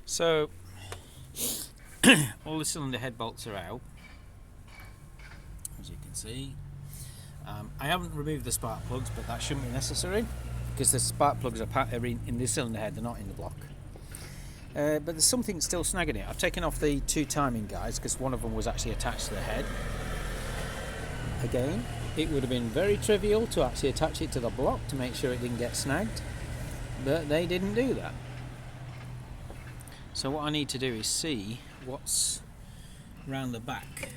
So all the cylinder head bolts are out, as you can see. I haven't removed the spark plugs, but that shouldn't be necessary because the spark plugs are in the cylinder head, they're not in the block. But there's something still snagging it. I've taken off the two timing guides because one of them was actually attached to the head. Again, it would have been very trivial to actually attach it to the block to make sure it didn't get snagged, but they didn't do that. So what I need to do is see what's round the back.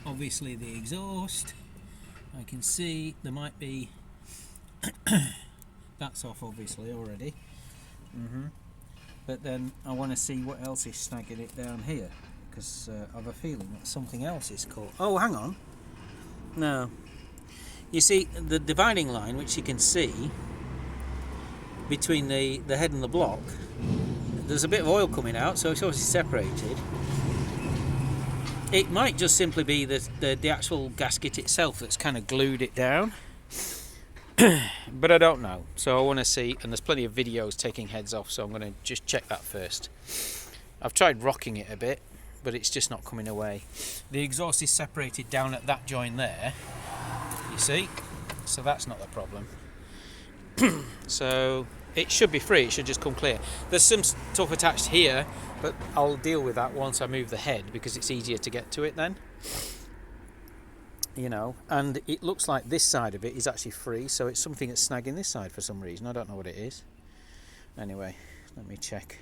Obviously the exhaust, I can see there might be that's off obviously already. But then I want to see what else is snagging it down here, because I have a feeling that something else is caught. Oh, hang on. No. You see, the dividing line, which you can see between the head and the block, there's a bit of oil coming out, so it's obviously separated. It might just simply be the actual gasket itself that's kind of glued it down. But I don't know, so I want to see, and there's plenty of videos taking heads off, so I'm going to just check that first. I've tried rocking it a bit, but it's just not coming away. The exhaust is separated down at that joint there, you see, so that's not the problem. So it should be free, it should just come clear. There's some stuff attached here, but I'll deal with that once I move the head because it's easier to get to it then. You know, and it looks like this side of it is actually free, so it's something that's snagging this side for some reason. I don't know what it is. Anyway, let me check.